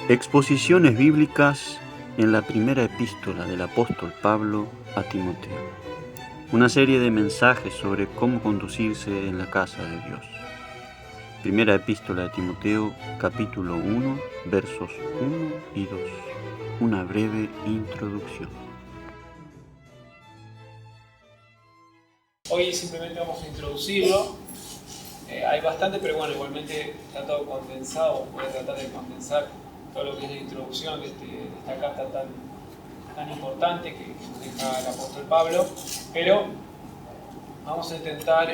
Exposiciones bíblicas en la primera epístola del apóstol Pablo a Timoteo. Una serie de mensajes sobre cómo conducirse en la casa de Dios. Primera epístola de Timoteo, capítulo 1, versos 1 y 2. Una breve introducción. Hoy simplemente vamos a introducirlo. Hay bastante, pero bueno, igualmente está todo condensado. Voy a tratar de condensar todo lo que es la introducción de esta carta tan importante que nos deja el apóstol Pablo. Pero vamos a intentar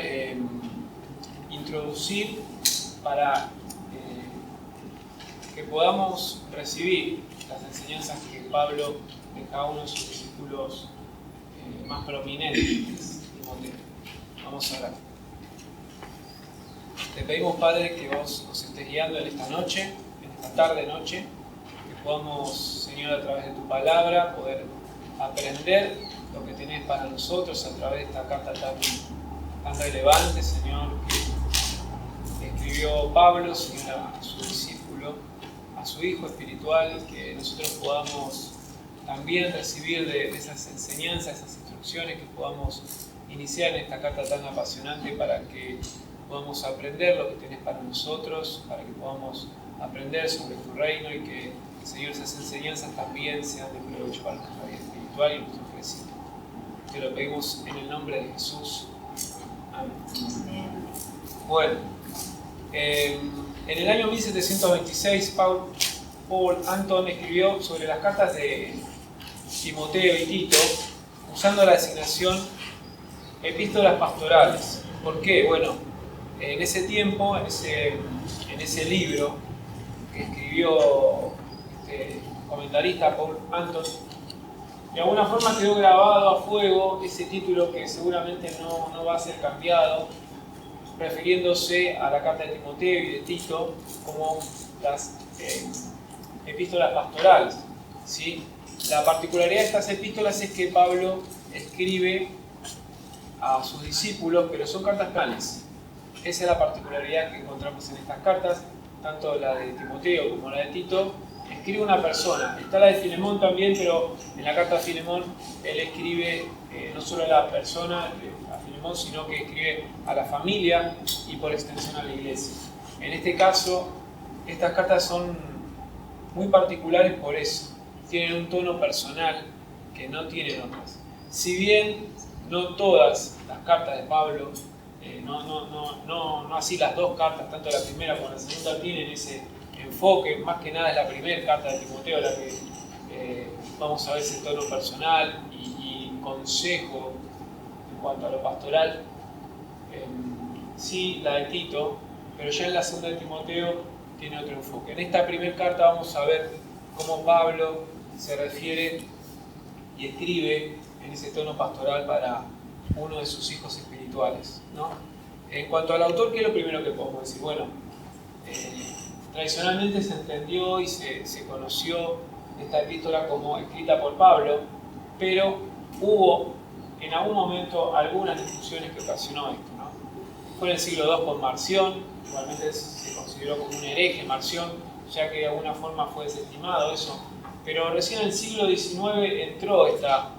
introducir para que podamos recibir las enseñanzas que Pablo deja a uno de sus discípulos más prominentes, Timoteo. Vamos a orar. Te pedimos, Padre, que vos nos estés guiando en esta noche, en esta tarde-noche, que podamos, Señor, a través de tu palabra, poder aprender lo que tenés para nosotros a través de esta carta tan relevante, Señor, que escribió Pablo, Señor, a su discípulo, a su hijo espiritual, que nosotros podamos también recibir de esas enseñanzas, esas instrucciones, que podamos iniciar en esta carta tan apasionante para que podamos aprender lo que tenés para nosotros, para que podamos aprender sobre tu reino y que, Señor, esas enseñanzas también sean de provecho para nuestra vida espiritual y nuestro crecimiento. Te lo pedimos en el nombre de Jesús. Amén. Bueno, en el año 1726, Paul Anton escribió sobre las cartas de Timoteo y Tito, usando la designación epístolas pastorales. ¿Por qué? Bueno, en ese tiempo, en ese libro que escribió este comentarista Paul Anton, de alguna forma quedó grabado a fuego ese título que seguramente no va a ser cambiado, refiriéndose a la carta de Timoteo y de Tito como las epístolas pastorales, ¿sí? La particularidad de estas epístolas es que Pablo escribe a sus discípulos, pero son cartas planas. Esa es la particularidad que encontramos en estas cartas, tanto la de Timoteo como la de Tito. Escribe una persona. Está la de Filemón también, pero en la carta de Filemón él escribe no solo a la persona, a Filemón, sino que escribe a la familia y por extensión a la iglesia. En este caso, estas cartas son muy particulares por eso. Tienen un tono personal que no tienen otras. Si bien no todas las cartas de Pablo, no así las dos cartas, tanto la primera como la segunda, tienen ese enfoque. Más que nada es la primera carta de Timoteo la que vamos a ver ese tono personal y consejo en cuanto a lo pastoral. Sí, la de Tito, pero ya en la segunda de Timoteo tiene otro enfoque. En esta primera carta vamos a ver cómo Pablo se refiere y escribe en ese tono pastoral para uno de sus hijos espirituales, ¿no? En cuanto al autor, ¿qué es lo primero que podemos decir? Bueno, tradicionalmente se entendió y se conoció esta epístola como escrita por Pablo, pero hubo en algún momento algunas discusiones que ocasionó esto, ¿no? Fue en el siglo II con Marción, igualmente se consideró como un hereje Marción, ya que de alguna forma fue desestimado eso, pero recién en el siglo XIX entró esta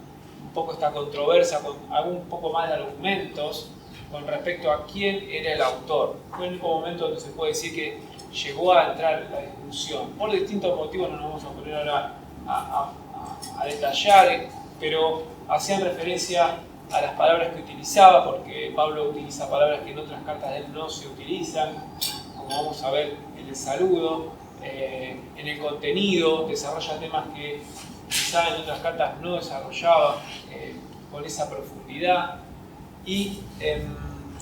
controversia con algún poco más de argumentos con respecto a quién era el autor. Fue el único momento donde se puede decir que llegó a entrar la discusión. Por distintos motivos no nos vamos a poner ahora a detallar, pero hacían referencia a las palabras que utilizaba, porque Pablo utiliza palabras que en otras cartas de él no se utilizan, como vamos a ver en el saludo. En el contenido desarrolla temas que quizá en otras cartas no desarrollaba con esa profundidad, y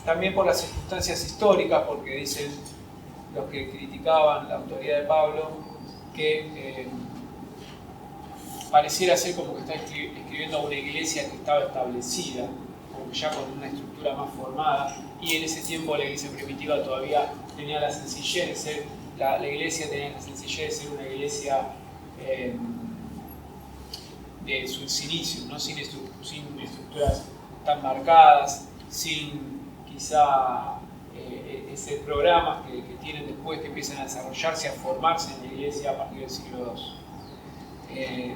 también por las circunstancias históricas, porque dicen los que criticaban la autoridad de Pablo que pareciera ser como que está escribiendo a una iglesia que estaba establecida, como que ya con una estructura más formada, y en ese tiempo la iglesia primitiva todavía tenía la sencillez de ser, la iglesia tenía la sencillez de ser una iglesia de sus inicios, ¿no? Sin estructuras tan marcadas, sin quizá ese programa que tienen después, que empiezan a desarrollarse, a formarse en la iglesia a partir del siglo II.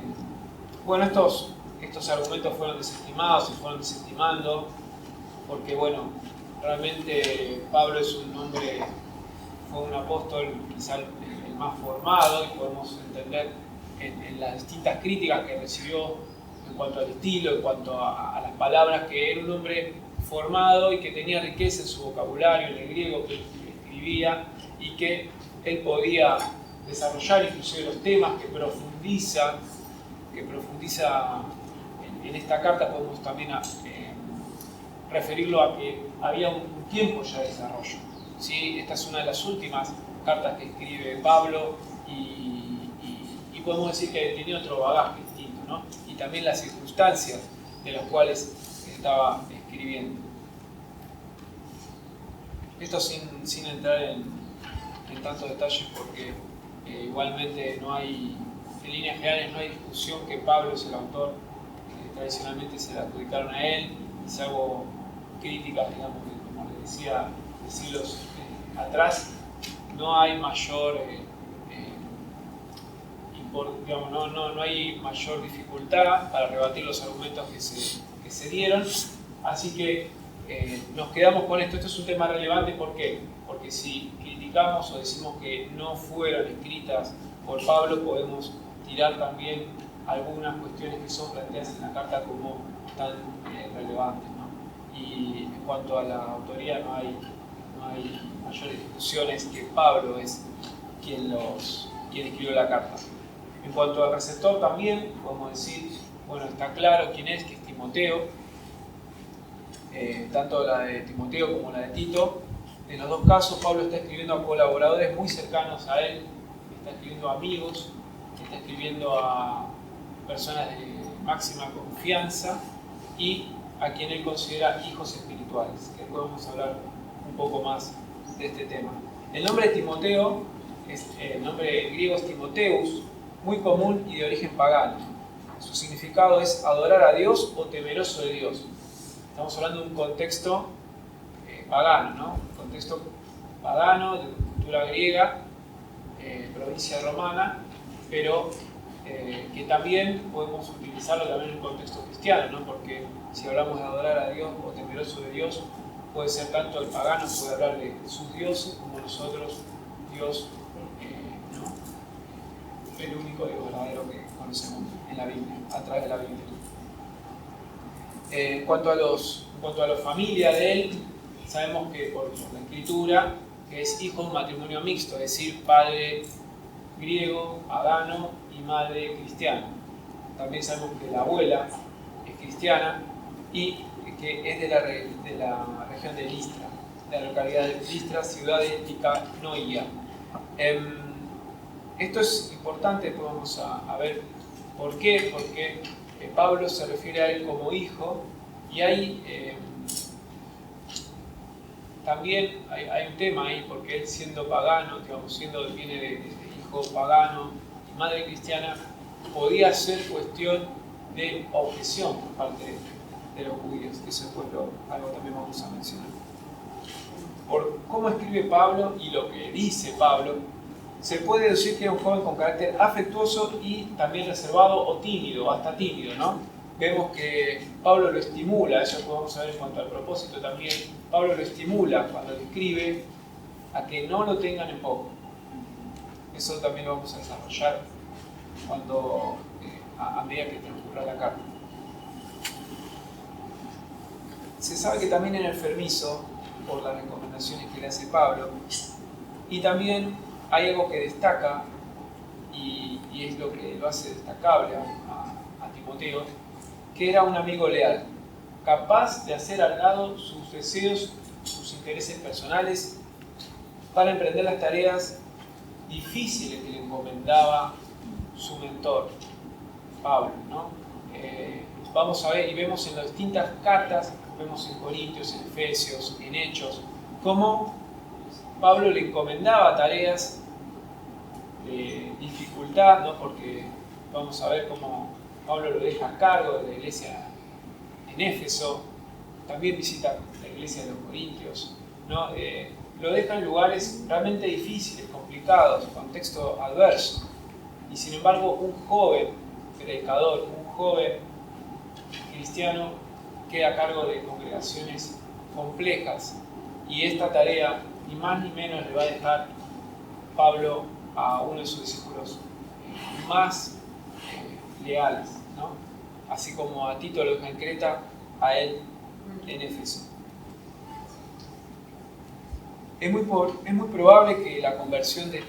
Bueno, estos argumentos fueron desestimados, se fueron desestimando, porque bueno, realmente Pablo es un hombre, fue un apóstol quizá el más formado, y podemos entender en las distintas críticas que recibió en cuanto al estilo, en cuanto a las palabras, que era un hombre formado y que tenía riqueza en su vocabulario, en el griego que escribía, y que él podía desarrollar inclusive los temas que profundiza en esta carta. Podemos también referirlo a que había un tiempo ya de desarrollo, ¿sí? Esta es una de las últimas cartas que escribe Pablo, y podemos decir que tenía otro bagaje distinto, ¿no? Y también las circunstancias de las cuales estaba escribiendo. Esto sin entrar en tantos detalles, porque igualmente no hay, en líneas generales no hay discusión que Pablo es el autor, tradicionalmente se le adjudicaron a él, salvo críticas, digamos, como les decía, de siglos atrás. No hay mayor no hay mayor dificultad para rebatir los argumentos que se dieron, así que nos quedamos con esto. Esto es un tema relevante. ¿Por qué? Porque si criticamos o decimos que no fueron escritas por Pablo, podemos tirar también algunas cuestiones que son planteadas en la carta como tan relevantes, ¿no? Y en cuanto a la autoría, no hay mayores discusiones, que Pablo es quien escribió la carta. En cuanto al receptor también, podemos decir, bueno, está claro quién es, que es Timoteo. Tanto la de Timoteo como la de Tito. En los dos casos, Pablo está escribiendo a colaboradores muy cercanos a él, está escribiendo a amigos, está escribiendo a personas de máxima confianza y a quien él considera hijos espirituales, que después vamos a hablar un poco más de este tema. El nombre de Timoteo, el nombre griego es Timoteus, muy común y de origen pagano. Su significado es adorar a Dios o temeroso de Dios. Estamos hablando de un contexto pagano, ¿no? Un contexto pagano, de cultura griega, provincia romana, pero que también podemos utilizarlo también en un contexto cristiano, ¿no? Porque si hablamos de adorar a Dios o temeroso de Dios, puede ser tanto el pagano, puede hablar de sus dioses, como nosotros, Dios, ¿no? El único Dios verdadero que conocemos en la Biblia, a través de la Biblia. En cuanto a la familia de él, sabemos que por la escritura que es hijo de un matrimonio mixto, es decir, padre griego, pagano y madre cristiana. También sabemos que la abuela es cristiana y que es de la región de Listra, de la localidad de Listra, ciudad de Ticanoia. Esto es importante, pues vamos a ver por qué, porque Pablo se refiere a él como hijo, y también hay un tema ahí, porque él siendo pagano, viene de hijo pagano y madre cristiana, podía ser cuestión de objeción por parte de los judíos, que eso es algo también vamos a mencionar. Por cómo escribe Pablo y lo que dice Pablo, se puede deducir que era un joven con carácter afectuoso y también reservado o tímido, hasta tímido, ¿no? Vemos que Pablo lo estimula, eso podemos saber en cuanto al propósito también. Pablo lo estimula cuando le escribe a que no lo tengan en poco. Eso también lo vamos a desarrollar a medida que transcurra la carta. Se sabe que también era enfermizo por las recomendaciones que le hace Pablo, y también hay algo que destaca y es lo que lo hace destacable a Timoteo, que era un amigo leal, capaz de hacer al lado sus deseos, sus intereses personales, para emprender las tareas difíciles que le encomendaba su mentor, Pablo, ¿no? Vamos a ver y vemos en las distintas cartas, vemos en Corintios, en Efesios, en Hechos, cómo Pablo le encomendaba tareas de dificultad, ¿no? Porque vamos a ver cómo Pablo lo deja a cargo de la iglesia en Éfeso, también visita la iglesia de los Corintios, ¿no? Lo deja en lugares realmente difíciles, complicados, contexto adverso. Y sin embargo, un joven predicador, un joven cristiano, queda a cargo de congregaciones complejas. Y esta tarea, ni más ni menos, le va a dejar Pablo a uno de sus discípulos más leales, ¿no? Así como a Tito lo deja en Creta, a él en Éfeso. Es muy probable que la conversión de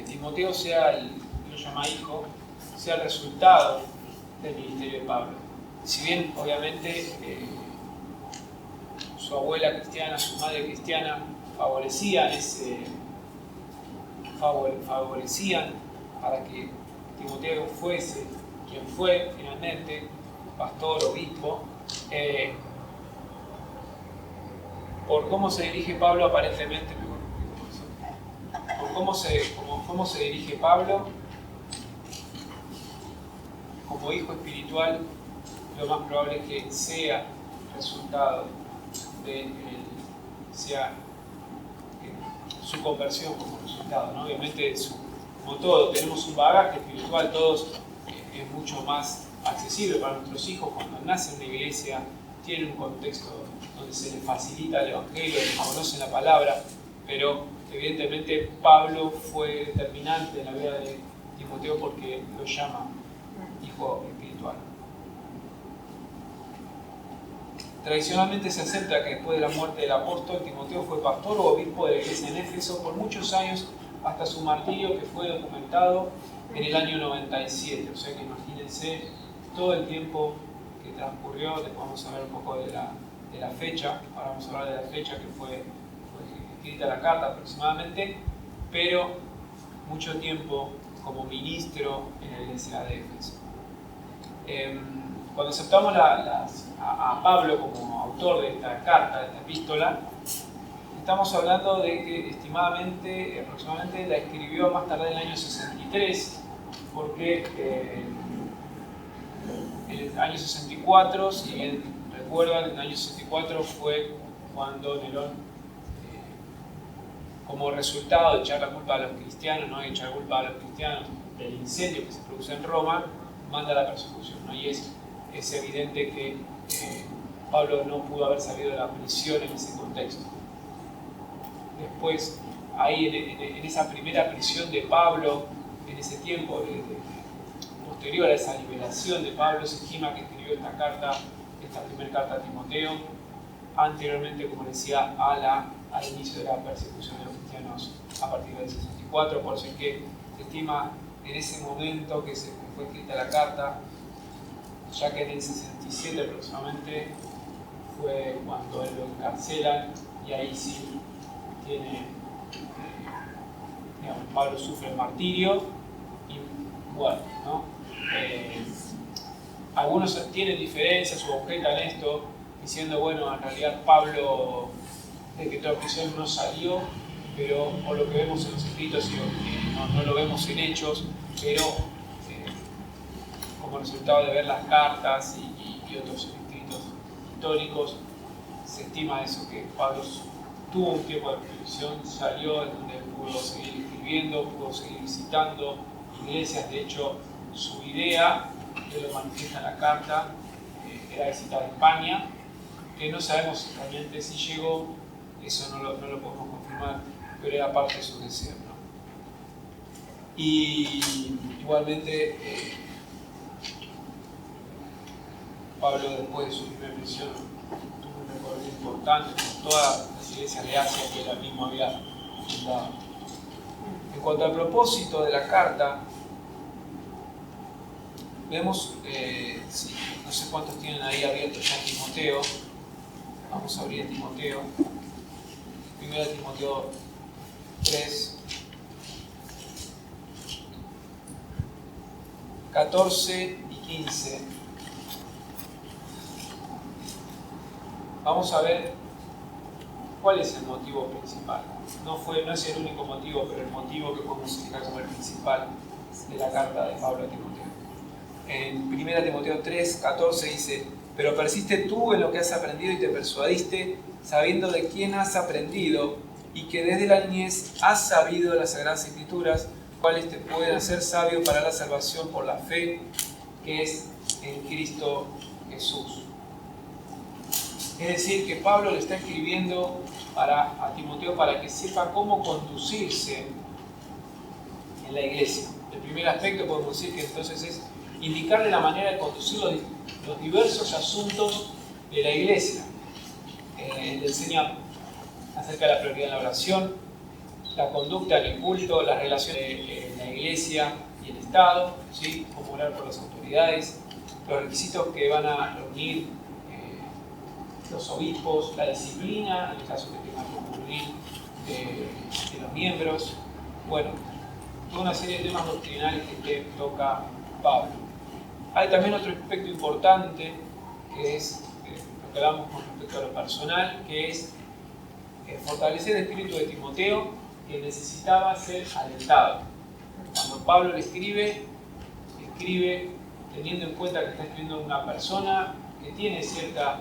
Timoteo sea, lo llama hijo, sea el resultado del ministerio de Pablo. Si bien, obviamente, su abuela cristiana, su madre cristiana favorecían para que Timoteo fuese quien fue finalmente, pastor, obispo, por cómo se dirige Pablo aparentemente, por cómo se dirige Pablo como hijo espiritual, lo más probable es que sea resultado de su conversión como resultado, ¿no? Obviamente, como todo, tenemos un bagaje espiritual, todos es mucho más accesible para nuestros hijos cuando nacen en una iglesia, tienen un contexto donde se les facilita el evangelio, les conocen la palabra, pero evidentemente Pablo fue determinante en la vida de Timoteo porque lo llama hijo espiritual. Tradicionalmente se acepta que después de la muerte del apóstol, Timoteo fue pastor o obispo de la iglesia en Éfeso por muchos años hasta su martirio, que fue documentado en el año 97. O sea que imagínense todo el tiempo que transcurrió. Después vamos a ver un poco de la fecha. Ahora vamos a hablar de la fecha que fue escrita la carta aproximadamente, pero mucho tiempo como ministro en la iglesia de Éfeso. Cuando aceptamos a Pablo como autor de esta carta, de esta epístola, estamos hablando de que aproximadamente la escribió más tarde en el año 63, porque en el año 64, si bien recuerdan, en el año 64 fue cuando Nerón, como resultado de echar la culpa a los cristianos, ¿no? De echar culpa a los cristianos del incendio que se produce en Roma, manda la persecución, ¿no? Y es evidente que Pablo no pudo haber salido de la prisión en ese contexto. Después, ahí en esa primera prisión de Pablo, en ese tiempo posterior a esa liberación de Pablo, se estima que escribió esta primera carta a Timoteo, anteriormente, como decía, al inicio de la persecución de los cristianos a partir del 64, por eso es que se estima en ese momento que fue escrita la carta, ya que en el 67 aproximadamente fue cuando él lo encarcelan, y ahí sí Pablo sufre el martirio y muere, ¿no? Algunos tienen diferencias o objetan esto diciendo, bueno, en realidad Pablo de que toda prisión no salió, pero por lo que vemos en los escritos, no lo vemos en hechos, pero como resultado de ver las cartas y otros escritos históricos, se estima eso, que Pablo tuvo un tiempo de prisión, salió, en donde pudo seguir escribiendo, pudo seguir visitando iglesias. De hecho, su idea, que lo manifiesta en la carta, era visitar España, que no sabemos realmente si llegó, eso no lo podemos confirmar, pero era parte de su deseo, ¿no? Y igualmente, Pablo, después de su primera prisión, tuvo un recorrido importante por todas las iglesias de Asia que él mismo había fundado. En cuanto al propósito de la carta, vemos, no sé cuántos tienen ahí abierto ya Timoteo. Vamos a abrir Timoteo. 1 Timoteo 3, 14 y 15. Vamos a ver cuál es el motivo principal. No es el único motivo, pero el motivo que podemos indicar como el principal de la carta de Pablo a Timoteo. En 1 Timoteo 3, 14 dice: pero persiste tú en lo que has aprendido y te persuadiste, sabiendo de quién has aprendido y que desde la niñez has sabido las Sagradas Escrituras, cuales te pueden hacer sabio para la salvación por la fe que es en Cristo Jesús. Es decir, que Pablo le está escribiendo a Timoteo para que sepa cómo conducirse en la iglesia. El primer aspecto podemos decir que entonces es indicarle la manera de conducir los diversos asuntos de la iglesia. Le enseña acerca de la prioridad en la oración, la conducta en el culto, las relaciones de la iglesia y el Estado, ¿sí? Cómo orar por las autoridades, los requisitos que van a reunir los obispos, la disciplina, en el caso que tengan que reunir de los miembros. Bueno, toda una serie de temas doctrinales que toca Pablo. Hay también otro aspecto importante, que es lo que hablamos con respecto a lo personal, que es fortalecer el espíritu de Timoteo, que necesitaba ser alentado. Cuando Pablo le escribe teniendo en cuenta que está escribiendo a una persona que tiene cierta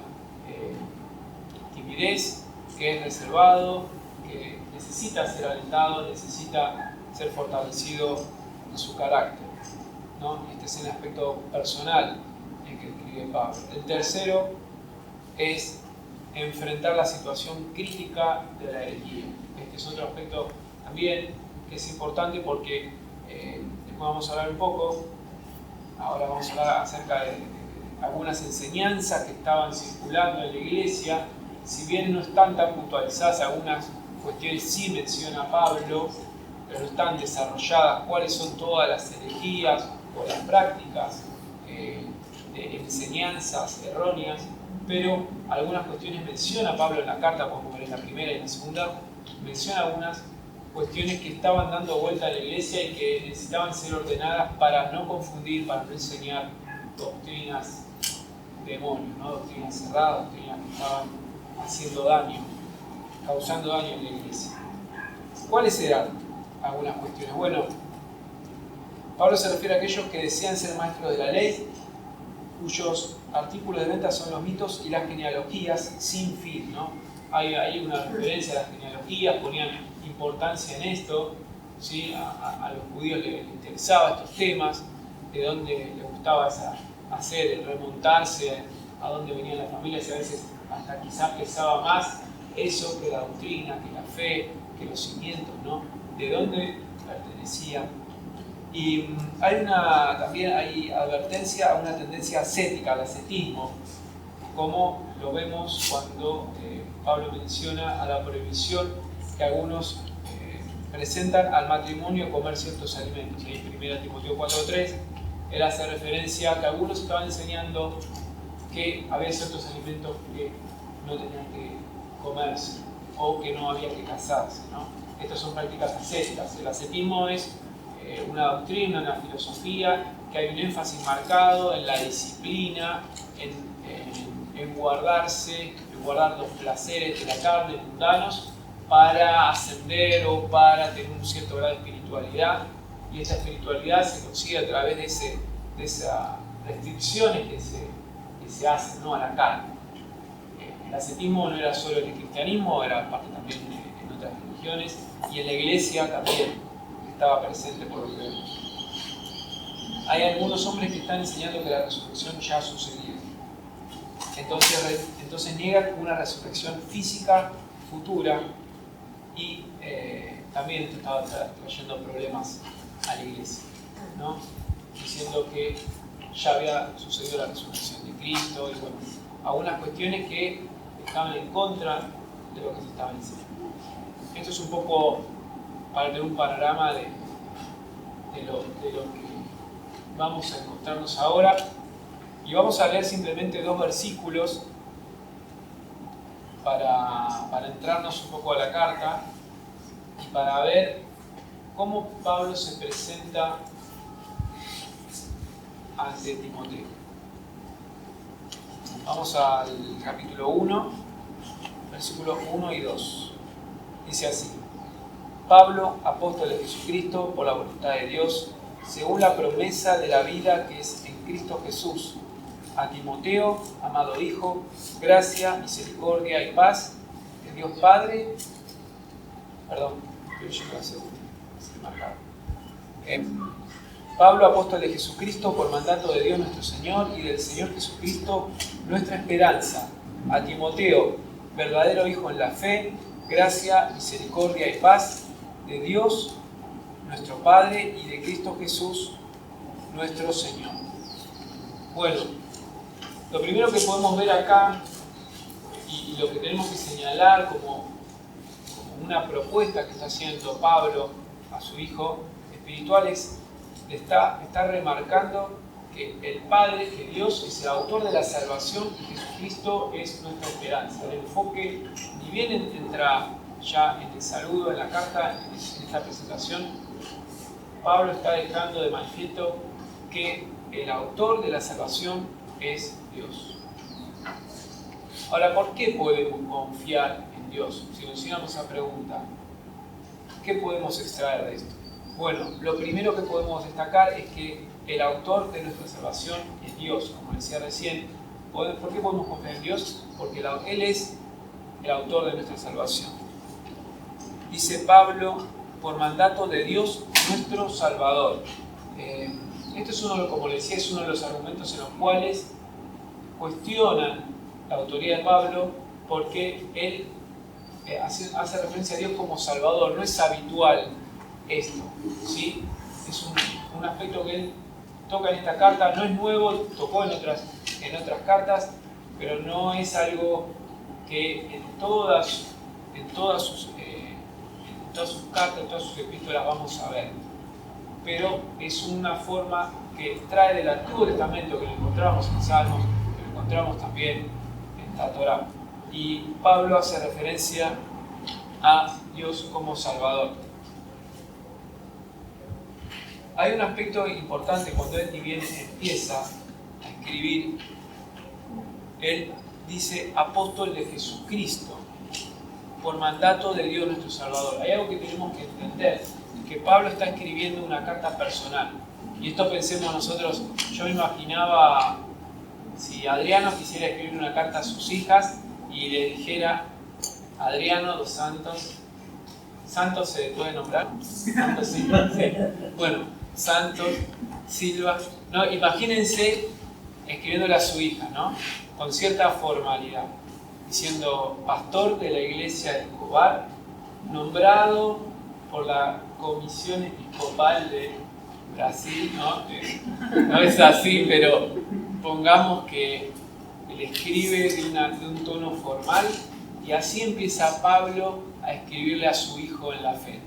timidez, que es reservado, que necesita ser alentado, necesita ser fortalecido en su carácter, ¿no? Este es el aspecto personal en que escribe Pablo. El tercero es enfrentar la situación crítica de la herejía. Este es otro aspecto también que es importante porque después vamos a hablar un poco, ahora vamos a hablar acerca de algunas enseñanzas que estaban circulando en la iglesia. Si bien no están tan puntualizadas, algunas cuestiones sí menciona Pablo, pero no están desarrolladas cuáles son todas las herejías o las prácticas de enseñanzas erróneas, pero algunas cuestiones menciona Pablo en la carta, podemos ver en la primera y en la segunda, menciona algunas cuestiones que estaban dando vuelta a la iglesia y que necesitaban ser ordenadas para no confundir, para no enseñar doctrinas demonios, ¿no? Doctrinas cerradas, doctrinas que estaban haciendo daño, causando daño en la iglesia. ¿Cuáles eran algunas cuestiones? Bueno, Pablo se refiere a aquellos que desean ser maestros de la ley, cuyos artículos de venta son los mitos y las genealogías sin fin, ¿no? Hay una referencia a las genealogías, ponían importancia en esto, ¿sí? A los judíos les interesaban estos temas, de dónde les gustaba hacer, remontarse a dónde venían las familias, y a veces hasta quizás pesaba más eso que la doctrina, que la fe, que los cimientos, ¿no? De dónde pertenecían. Y también hay advertencia a una tendencia ascética, al ascetismo, como lo vemos cuando Pablo menciona a la prohibición que algunos presentan al matrimonio comer ciertos alimentos. Ahí en 1 Timoteo 4:3 él hace referencia a que algunos estaban enseñando que había ciertos alimentos que no tenían que comerse o que no había que casarse, ¿no? Estas son prácticas ascéticas. El ascetismo es una doctrina, una filosofía, que hay un énfasis marcado en la disciplina, en guardar los placeres de la carne mundanos para ascender o para tener un cierto grado de espiritualidad, y esa espiritualidad se consigue a través de esas restricciones que se hacen, ¿no? A la carne. El ascetismo no era solo en el cristianismo, era parte también en otras religiones, y en la iglesia también estaba presente, por lo que vemos. Hay algunos hombres que están enseñando que la resurrección ya ha sucedido. Entonces niegan una resurrección física futura, y también esto estaba trayendo problemas a la iglesia, ¿no? Diciendo que ya había sucedido la resurrección de Cristo, y bueno, algunas cuestiones que estaban en contra de lo que se estaba enseñando. Esto es un poco para tener un panorama de lo que vamos a encontrarnos ahora, y vamos a leer simplemente 2 versículos para entrarnos un poco a la carta y para ver cómo Pablo se presenta ante Timoteo. Vamos al capítulo 1, versículos 1 y 2. Dice así: Pablo, apóstol de Jesucristo, por la voluntad de Dios, según la promesa de la vida que es en Cristo Jesús. A Timoteo, amado Hijo, gracia, misericordia y paz de Dios Padre. Perdón, yo llego a segundo. Pablo, apóstol de Jesucristo, por mandato de Dios nuestro Señor y del Señor Jesucristo, nuestra esperanza. A Timoteo, verdadero Hijo en la fe, gracia, misericordia y paz de Dios nuestro Padre y de Cristo Jesús, nuestro Señor. Bueno, lo primero que podemos ver acá y lo que tenemos que señalar como una propuesta que está haciendo Pablo a su hijo espiritual es, está remarcando que el Padre, que Dios es el autor de la salvación y Jesucristo es nuestra esperanza. El enfoque, ni bien entra ya en el saludo, en la carta, en esta presentación, Pablo está dejando de manifiesto que el autor de la salvación es Dios. Ahora, ¿por qué podemos confiar en Dios? Si nos hiciéramos esa pregunta, ¿qué podemos extraer de esto? Bueno, lo primero que podemos destacar es que el autor de nuestra salvación es Dios, como decía recién. ¿Por qué podemos confiar en Dios? Porque Él es el autor de nuestra salvación. Dice Pablo, por mandato de Dios, nuestro Salvador. Esto es como le decía, es uno de los argumentos en los cuales cuestionan la autoría de Pablo, porque él hace referencia a Dios como Salvador. No es habitual esto, ¿sí? Es un aspecto que él toca en esta carta, no es nuevo, tocó en otras cartas, pero no es algo que en todas sus cartas, en todas sus epístolas vamos a ver. Pero es una forma que trae del Antiguo Testamento, que lo encontramos en Salmos, que lo encontramos también en la Torá. Y Pablo hace referencia a Dios como Salvador. Hay un aspecto importante cuando él bien empieza a escribir. Él dice apóstol de Jesucristo, por mandato de Dios nuestro Salvador. Hay algo que tenemos que entender, que Pablo está escribiendo una carta personal. Y esto pensemos nosotros, yo me imaginaba si Adriano quisiera escribir una carta a sus hijas y le dijera, Adriano dos Santos, ¿Santos se puede nombrar? Santos Silva, sí. Bueno, Santos Silva, ¿no? Imagínense escribiéndole a su hija, ¿no? Con cierta formalidad, diciendo pastor de la iglesia de Escobar, nombrado por la Comisión Episcopal de Brasil, ¿no? No es así, pero pongamos que él escribe de un tono formal y así empieza Pablo a escribirle a su hijo en la fe.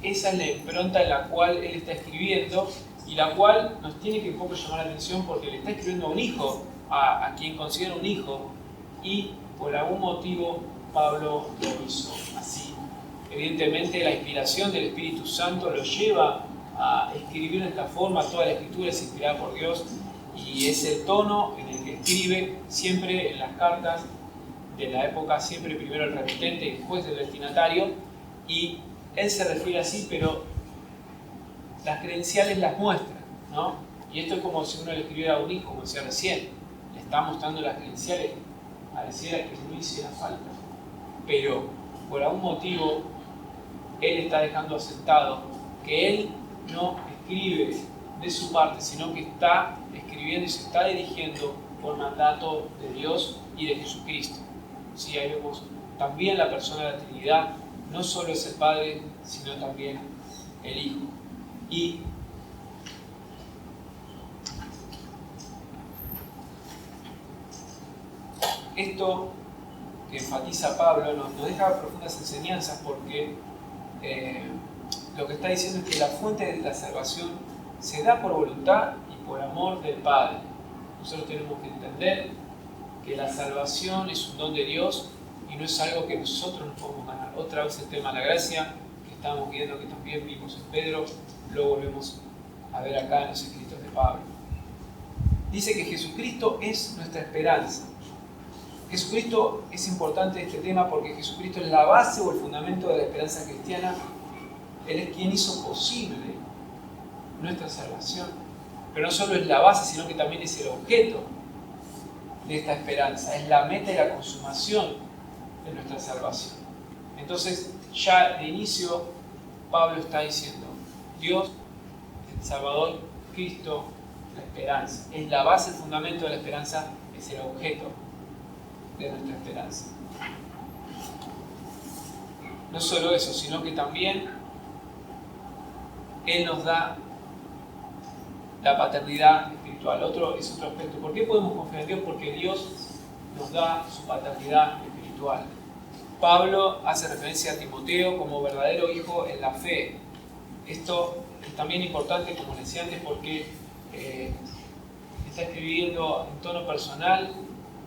Esa es la impronta en la cual él está escribiendo y la cual nos tiene que un poco llamar la atención porque le está escribiendo a un hijo, a quien considera un hijo, y por algún motivo Pablo lo hizo así. Evidentemente la inspiración del Espíritu Santo lo lleva a escribir de esta forma. Toda la escritura es inspirada por Dios y es el tono en el que escribe siempre en las cartas de la época, siempre primero el remitente y después el destinatario, y él se refiere así, pero las credenciales las muestra, ¿no? Y esto es como si uno le escribiera a un hijo, como decía recién, le está mostrando las credenciales, pareciera que no hiciera falta, pero por algún motivo él está dejando asentado que él no escribe de su parte, sino que está escribiendo y se está dirigiendo por mandato de Dios y de Jesucristo. Sí, ahí vemos también la persona de la Trinidad, no solo es el Padre, sino también el Hijo. Y esto que enfatiza Pablo nos deja profundas enseñanzas porque lo que está diciendo es que la fuente de la salvación se da por voluntad y por amor del Padre. Nosotros tenemos que entender que la salvación es un don de Dios y no es algo que nosotros nos podemos ganar. Otra vez el tema de la gracia, que estamos viendo, que también vimos en Pedro, lo volvemos a ver acá en los escritos de Pablo. Dice que Jesucristo es nuestra esperanza. Jesucristo es importante este tema porque Jesucristo es la base o el fundamento de la esperanza cristiana. Él es quien hizo posible nuestra salvación. pero no solo es la base, sino que también es el objeto de esta esperanza, es la meta y la consumación de nuestra salvación. Entonces, ya de inicio, Pablo está diciendo, Dios, el Salvador, Cristo, la esperanza. Es la base, el fundamento de la esperanza, es el objeto de nuestra esperanza. No solo eso, sino que también Él nos da la paternidad espiritual. Es otro aspecto. ¿Por qué podemos confiar en Dios? Porque Dios nos da su paternidad espiritual. Pablo hace referencia a Timoteo como verdadero hijo en la fe. Esto es también importante, como les decía antes, porque está escribiendo en tono personal,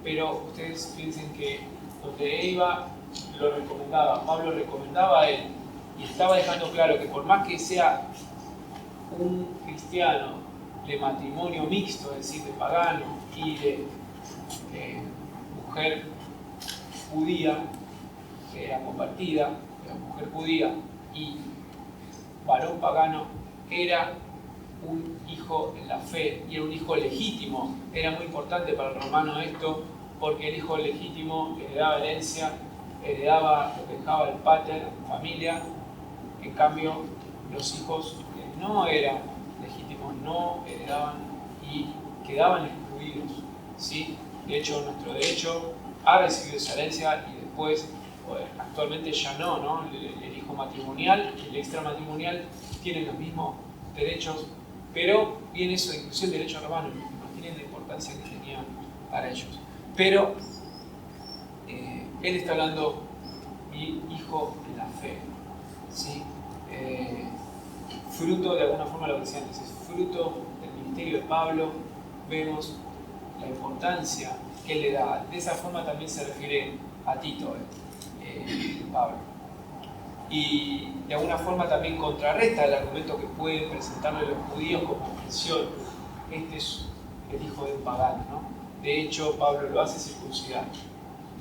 pero ustedes piensen que donde él iba lo recomendaba. Pablo recomendaba a él y estaba dejando claro que por más que sea un cristiano de matrimonio mixto, es decir, de pagano y de mujer judía, que era convertida, era mujer judía y varón pagano, era un hijo en la fe y era un hijo legítimo. Era muy importante para el romano esto, porque el hijo legítimo heredaba herencia, heredaba lo que dejaba el pater, familia. En cambio, los hijos que no eran legítimos no heredaban y quedaban excluidos, ¿sí? De hecho, nuestro derecho ha recibido esa herencia y después, actualmente ya no. El hijo matrimonial y el extramatrimonial tienen los mismos derechos, pero viene eso, inclusive el derecho romano, no tienen la importancia que tenía para ellos. Pero él está hablando, mi hijo en la fe, ¿sí? Fruto, de alguna forma, lo que decía antes, es fruto del ministerio de Pablo. Vemos la importancia que él le da. De esa forma también se refiere a Tito, Pablo. Y de alguna forma también contrarresta el argumento que pueden presentarle los judíos como objeción. Este es el hijo de un pagano, ¿no? De hecho, Pablo lo hace circuncidar.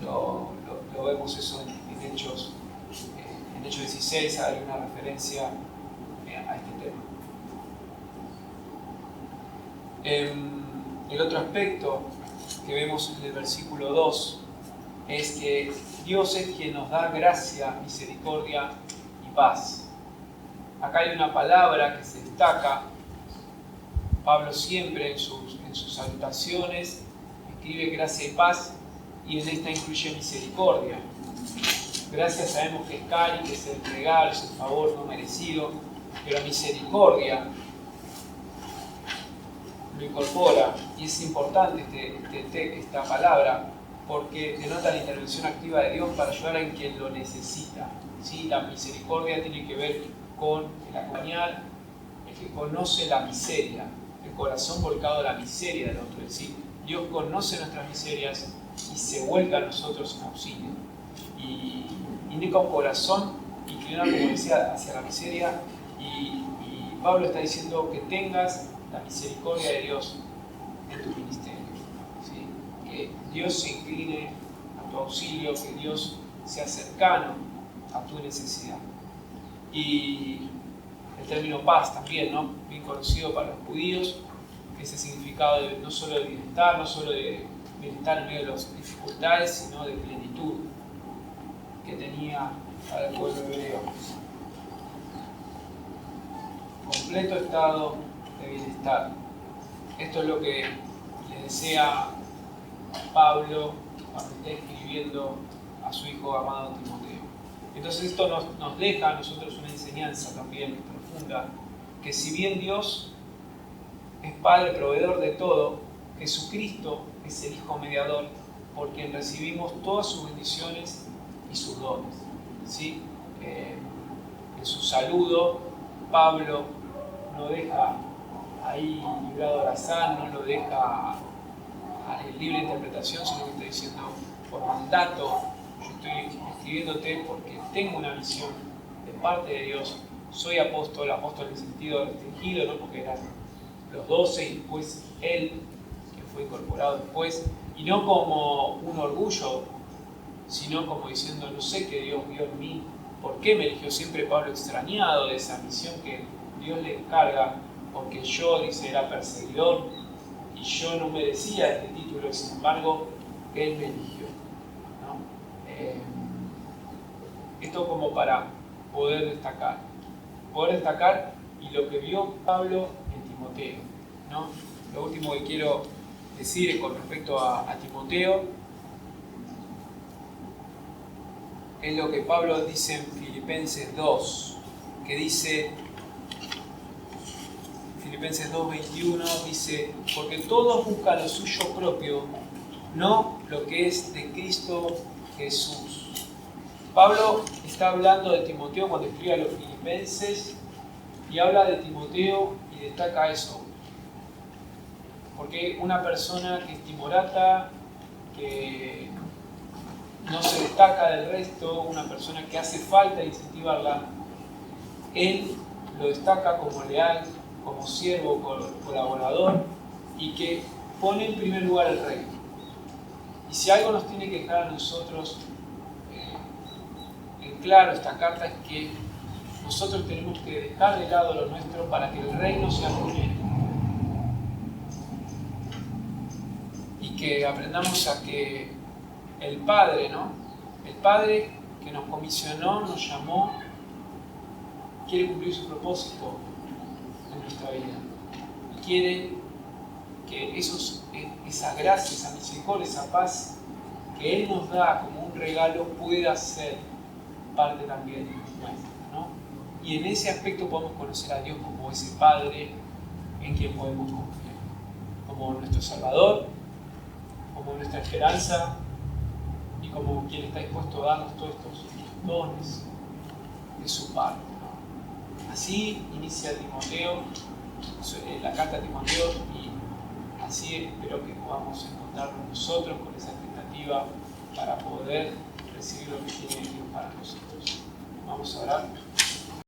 Lo vemos eso en Hechos 16, hay una referencia a este tema. El otro aspecto que vemos en el versículo 2 es que Dios es quien nos da gracia, misericordia y paz. Acá hay una palabra que se destaca. Pablo siempre en sus salutaciones escribe gracia y paz, y en esta incluye misericordia. Gracia sabemos que es cari, que es el regalo, es el favor no merecido, pero misericordia lo incorpora, y es importante esta palabra porque denota la intervención activa de Dios para ayudar a quien lo necesita, ¿sí? La misericordia tiene que ver con el acompañar, el que conoce la miseria, el corazón volcado a la miseria del otro. Es decir, Dios conoce nuestras miserias y se vuelca a nosotros en auxilio. Y indica un corazón inclinado, como decía, hacia la miseria. Y Pablo está diciendo que tengas la misericordia de Dios en tu ministerio, ¿sí? Que Dios se incline a tu auxilio, que Dios sea cercano a tu necesidad. Y el término paz también, ¿no? Bien conocido para los judíos, ese significado no solo de bienestar, no solo de bienestar en medio de las dificultades, sino de plenitud que tenía para el pueblo hebreo. Completo estado de bienestar. Esto es lo que le desea Pablo cuando está escribiendo a su hijo amado Timoteo. Entonces esto nos deja a nosotros una enseñanza también profunda, que si bien Dios es Padre proveedor de todo, Jesucristo es el Hijo mediador por quien recibimos todas sus bendiciones y sus dones, ¿sí? En su saludo, Pablo no deja ahí librado al azar, no lo deja a libre interpretación, sino que está diciendo, por mandato, yo estoy escribiéndote porque tengo una misión de parte de Dios. Soy apóstol en el sentido restringido, no porque eran los 12 y después él, que fue incorporado después, y no como un orgullo, sino como diciendo, no sé qué Dios vio en mí, por qué me eligió. Siempre Pablo extrañado de esa misión que Dios le encarga porque yo, dice, era perseguidor y yo no merecía este título, y sin embargo, Él me eligió, ¿no? Esto como para poder destacar y lo que vio Pablo en Timoteo, ¿no? Lo último que quiero decir con respecto a Timoteo es lo que Pablo dice en Filipenses 2, que dice, Filipenses 2:21 dice, porque todos buscan lo suyo propio, no lo que es de Cristo Jesús. Pablo está hablando de Timoteo cuando escribe a los filipenses y habla de Timoteo y destaca eso. Porque una persona que es timorata, que no se destaca del resto, una persona que hace falta incentivarla, él lo destaca como leal, como siervo, colaborador, y que pone en primer lugar el reino. Y si algo nos tiene que dejar a nosotros en claro esta carta es que nosotros tenemos que dejar de lado lo nuestro para que el reino sea primero. Y que aprendamos a que el Padre, ¿no? El Padre que nos comisionó, nos llamó, quiere cumplir su propósito en nuestra vida. Y quiere que esa gracia, esa misericordia, esa paz que Él nos da como un regalo pueda ser parte también nuestra, ¿no? Y en ese aspecto podemos conocer a Dios como ese Padre en quien podemos confiar, como nuestro Salvador, como nuestra esperanza y como quien está dispuesto a darnos todos estos dones de su parte, ¿no? Así inicia Timoteo, la carta a Timoteo, y así espero que podamos encontrarnos nosotros con esa expectativa para poder recibir lo que tiene Dios para nosotros. Vamos a orar.